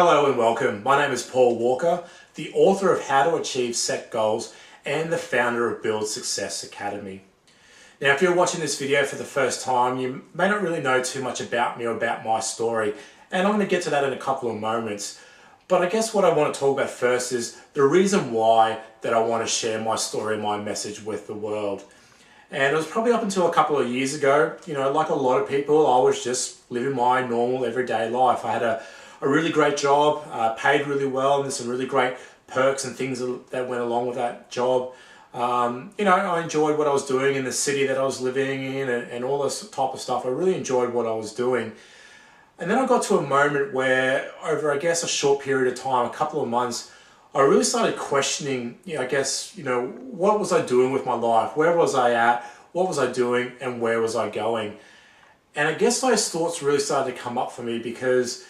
Hello and welcome. My name is Paul Walker, the author of How to Achieve Set Goals and the founder of Build Success Academy. Now, if you're watching this video for the first time, you may not really know too much about me or about my story, and I'm going to get to that in a couple of moments. But I guess what I want to talk about first is the reason why that I want to share my story and my message with the world. And it was probably up until a couple of years ago, like a lot of people, I was just living my normal everyday life. I had a really great job, paid really well, and there's some really great perks and things that went along with that job. I enjoyed what I was doing in the city that I was living in and all this type of stuff. I really enjoyed what I was doing. And then I got to a moment where over, I guess, a short period of time, a couple of months, I really started questioning, what was I doing with my life? Where was I at? What was I doing? And where was I going? And I guess those thoughts really started to come up for me because,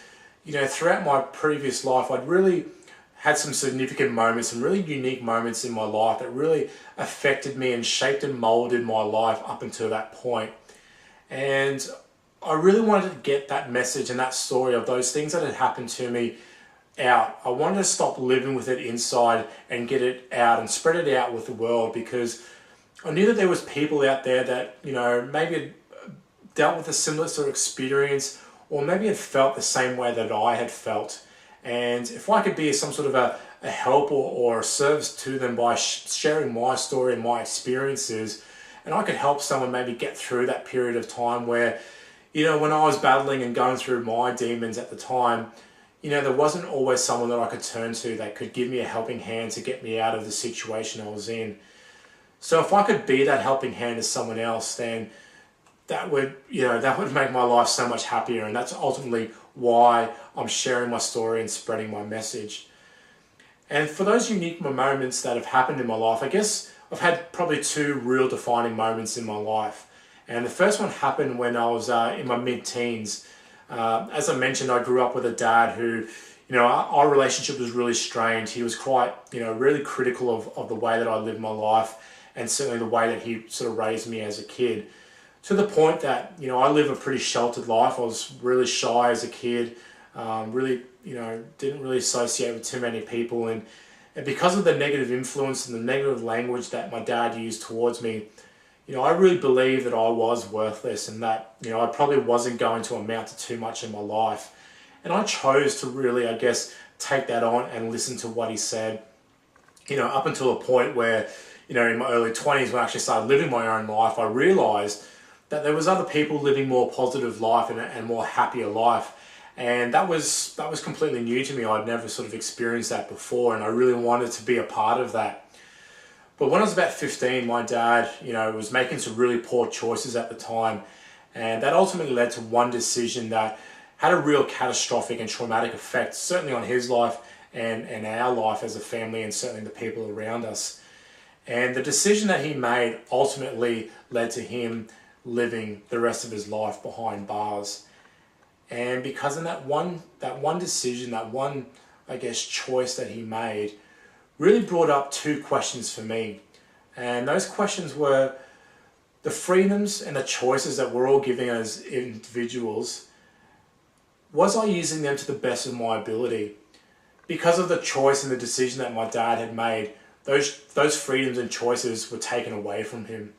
throughout my previous life, I'd really had some significant moments, some really unique moments in my life that really affected me and shaped and molded my life up until that point. And I really wanted to get that message and that story of those things that had happened to me out. I wanted to stop living with it inside and get it out and spread it out with the world, because I knew that there was people out there that, maybe had dealt with a similar sort of experience, or maybe had felt the same way that I had felt. And if I could be some sort of a help or a service to them by sharing my story and my experiences, and I could help someone maybe get through that period of time where, when I was battling and going through my demons at the time, there wasn't always someone that I could turn to that could give me a helping hand to get me out of the situation I was in. So if I could be that helping hand to someone else, then that would make my life so much happier. And that's ultimately why I'm sharing my story and spreading my message. And for those unique moments that have happened in my life, I guess I've had probably two real defining moments in my life. And the first one happened when I was in my mid-teens. As I mentioned, I grew up with a dad who, our relationship was really strained. He was quite, really critical of the way that I lived my life, and certainly the way that he sort of raised me as a kid. To the point that, I live a pretty sheltered life. I was really shy as a kid, really, didn't really associate with too many people. And because of the negative influence and the negative language that my dad used towards me, I really believed that I was worthless and that, I probably wasn't going to amount to too much in my life. And I chose to really, I guess, take that on and listen to what he said, up until a point where, in my early 20s, when I actually started living my own life, I realized that there was other people living more positive life and a more happier life. And that was completely new to me. I'd never sort of experienced that before, and I really wanted to be a part of that. But when I was about 15, my dad, was making some really poor choices at the time. And that ultimately led to one decision that had a real catastrophic and traumatic effect, certainly on his life and our life as a family, and certainly the people around us. And the decision that he made ultimately led to him living the rest of his life behind bars. And because of that one decision, that one, I guess, choice that he made, really brought up two questions for me. And those questions were the freedoms and the choices that we're all giving as individuals. Was I using them to the best of my ability? Because of the choice and the decision that my dad had made, those freedoms and choices were taken away from him.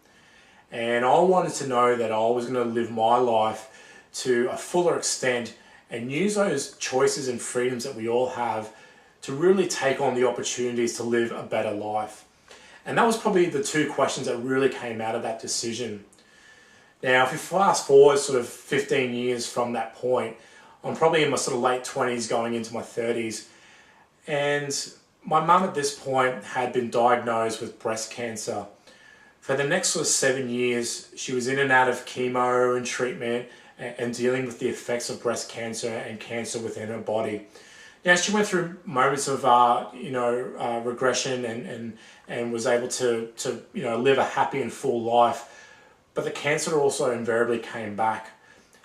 And I wanted to know that I was going to live my life to a fuller extent and use those choices and freedoms that we all have to really take on the opportunities to live a better life. And that was probably the two questions that really came out of that decision. Now, if you fast forward sort of 15 years from that point, I'm probably in my sort of late 20s going into my 30s. And my mum at this point had been diagnosed with breast cancer. For the next sort of 7 years, she was in and out of chemo and treatment and dealing with the effects of breast cancer and cancer within her body. Now, she went through moments of, regression and was able to live a happy and full life. But the cancer also invariably came back.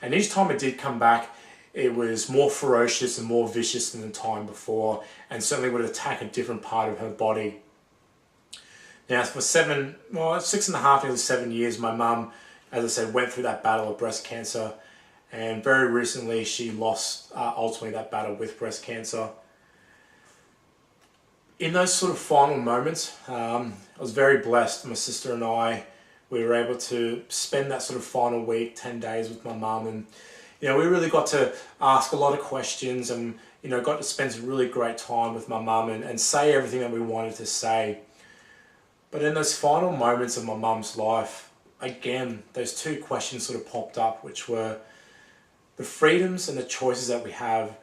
And each time it did come back, it was more ferocious and more vicious than the time before, and certainly would attack a different part of her body. Now, for 6.5, nearly 7 years, my mum, as I said, went through that battle of breast cancer. and very recently she lost ultimately that battle with breast cancer. In those sort of final moments, I was very blessed. My sister and I, we were able to spend that sort of final week, 10 days with my mum, and we really got to ask a lot of questions, and got to spend some really great time with my mum and say everything that we wanted to say. But in those final moments of my mum's life, again, those two questions sort of popped up, which were the freedoms and the choices that we have.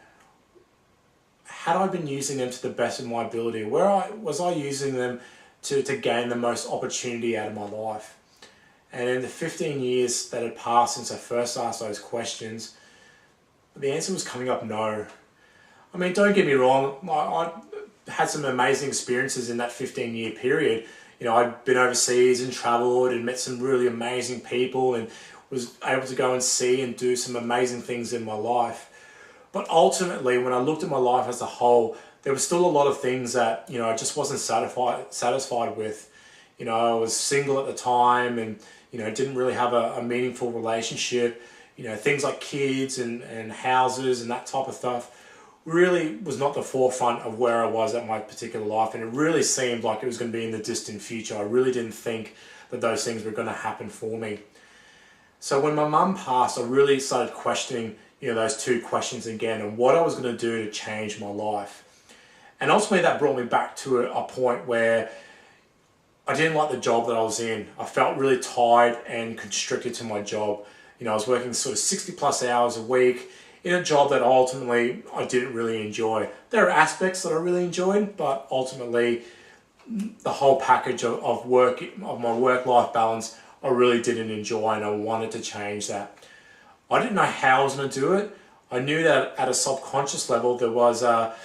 Had I been using them to the best of my ability? Was I using them to gain the most opportunity out of my life? And in the 15 years that had passed since I first asked those questions, the answer was coming up no. I mean, don't get me wrong, I had some amazing experiences in that 15-year period. I'd been overseas and travelled and met some really amazing people and was able to go and see and do some amazing things in my life. But ultimately, when I looked at my life as a whole, there were still a lot of things that, I just wasn't satisfied with. I was single at the time and, didn't really have a meaningful relationship. Things like kids and houses and that type of stuff really was not the forefront of where I was at my particular life, and it really seemed like it was going to be in the distant future. I really didn't think that those things were going to happen for me. So when my mum passed, I really started questioning, those two questions again and what I was going to do to change my life. And ultimately that brought me back to a point where I didn't like the job that I was in. I felt really tired and constricted to my job. I was working sort of 60 plus hours a week in a job that ultimately I didn't really enjoy. There are aspects that I really enjoyed, but ultimately the whole package of my work-life balance, I really didn't enjoy, and I wanted to change that. I didn't know how I was going to do it. I knew that at a subconscious level there was a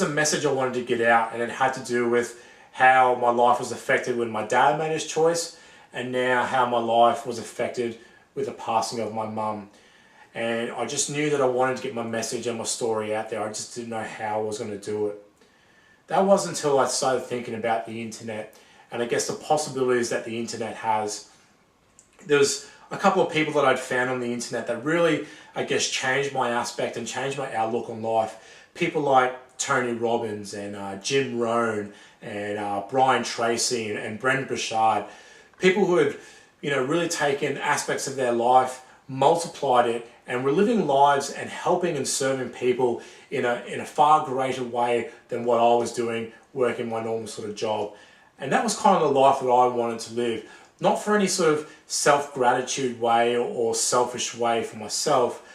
message I wanted to get out, and it had to do with how my life was affected when my dad made his choice, and now how my life was affected with the passing of my mum. And I just knew that I wanted to get my message and my story out there. I just didn't know how I was going to do it. That wasn't until I started thinking about the internet and I guess the possibilities that the internet has. There was a couple of people that I'd found on the internet that really, I guess, changed my aspect and changed my outlook on life. People like Tony Robbins and Jim Rohn and Brian Tracy and Brendan Burchard. People who had, really taken aspects of their life, multiplied it, and were living lives and helping and serving people in a far greater way than what I was doing, working my normal sort of job. And that was kind of the life that I wanted to live. Not for any sort of self-gratitude way or selfish way for myself,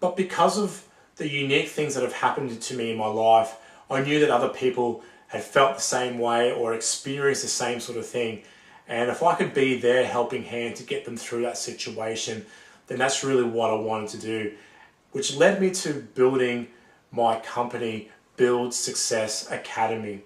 but because of the unique things that have happened to me in my life, I knew that other people had felt the same way or experienced the same sort of thing. And if I could be their helping hand to get them through that situation, then that's really what I wanted to do, which led me to building my company, Build Success Academy,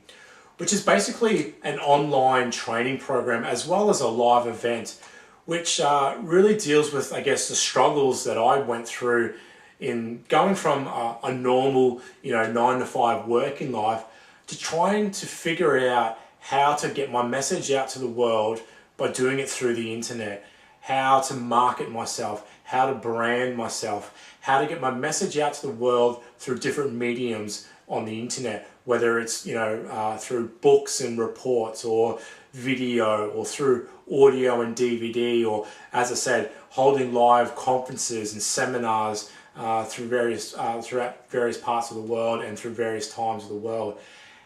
which is basically an online training program as well as a live event, which really deals with, I guess, the struggles that I went through in going from a normal, 9-to-5 working life to trying to figure out how to get my message out to the world by doing it through the internet, how to market myself, how to brand myself, how to get my message out to the world through different mediums on the internet, whether it's through books and reports or video or through audio and DVD, or as I said, holding live conferences and seminars throughout various parts of the world and through various times of the world.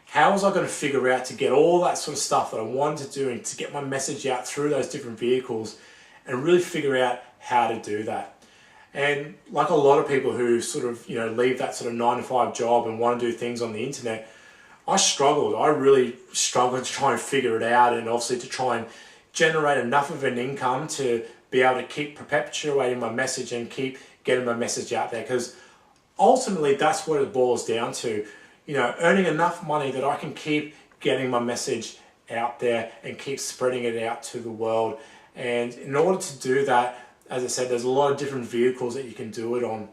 How was I going to figure out to get all that sort of stuff that I wanted to do and to get my message out through those different vehicles and really figure out how to do that? And like a lot of people who sort of, leave that sort of 9-to-5 job and want to do things on the internet, I struggled. I really struggled to try and figure it out, and obviously to try and generate enough of an income to be able to keep perpetuating my message and keep getting my message out there, because ultimately that's what it boils down to. Earning enough money that I can keep getting my message out there and keep spreading it out to the world. And in order to do that, as I said, there's a lot of different vehicles that you can do it on.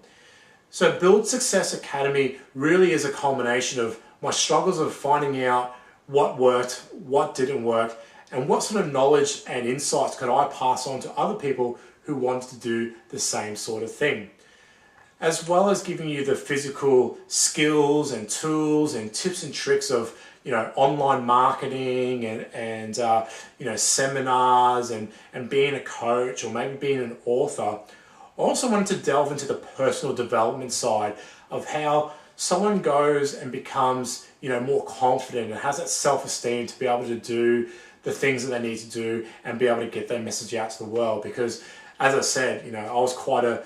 So Build Success Academy really is a culmination of my struggles of finding out what worked, what didn't work, and what sort of knowledge and insights could I pass on to other people who wanted to do the same sort of thing. as well as giving you the physical skills and tools and tips and tricks of online marketing and seminars and being a coach or maybe being an author. I also wanted to delve into the personal development side of how someone goes and becomes more confident and has that self-esteem to be able to do the things that they need to do and be able to get their message out to the world. Because as I said, I was quite a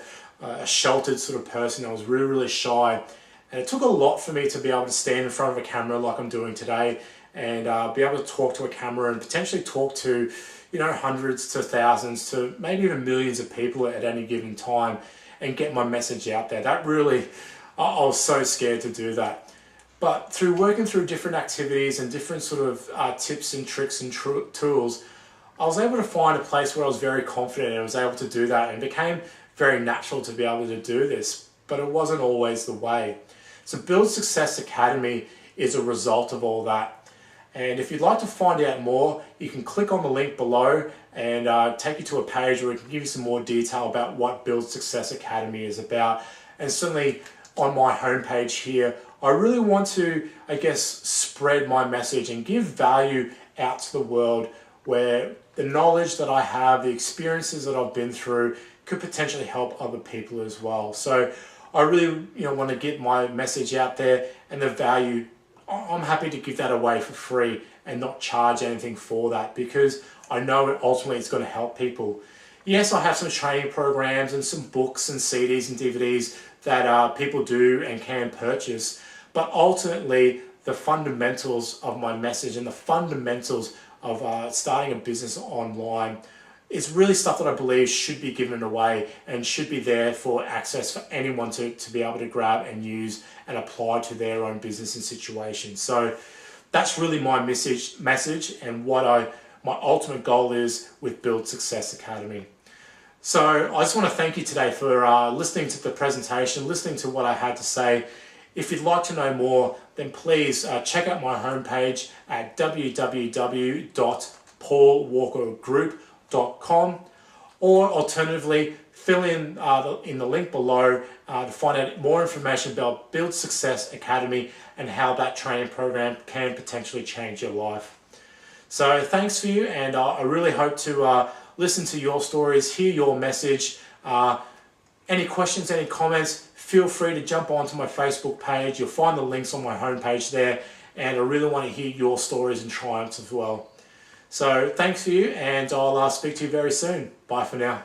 sheltered sort of person. I was really, really shy, and it took a lot for me to be able to stand in front of a camera like I'm doing today and be able to talk to a camera and potentially talk to hundreds to thousands to maybe even millions of people at any given time and get my message out there. That really, I was so scared to do that. But through working through different activities and different sort of tips and tricks and tools, I was able to find a place where I was very confident and I was able to do that, and it became very natural to be able to do this, but it wasn't always the way. So Build Success Academy is a result of all that. And if you'd like to find out more, you can click on the link below and take you to a page where it can give you some more detail about what Build Success Academy is about. And certainly on my homepage here, I really want to, spread my message and give value out to the world where the knowledge that I have, the experiences that I've been through could potentially help other people as well. So I really want to get my message out there, and the value, I'm happy to give that away for free and not charge anything for that, because I know it ultimately it's going to help people. Yes, I have some training programs and some books and CDs and DVDs that people do and can purchase, but ultimately the fundamentals of my message and the fundamentals of starting a business online is really stuff that I believe should be given away and should be there for access for anyone to be able to grab and use and apply to their own business and situation. So that's really my message and what my ultimate goal is with Build Success Academy. So I just want to thank you today for listening to the presentation, listening to what I had to say. If you'd like to know more, then please check out my homepage at www.paulwalkergroup.com, or alternatively, fill in the link below to find out more information about Build Success Academy and how that training program can potentially change your life. So thanks for you, and I really hope to listen to your stories, hear your message. Any questions, any comments, feel free to jump onto my Facebook page. You'll find the links on my homepage there, and I really want to hear your stories and triumphs as well. So thanks for you, and I'll speak to you very soon. Bye for now.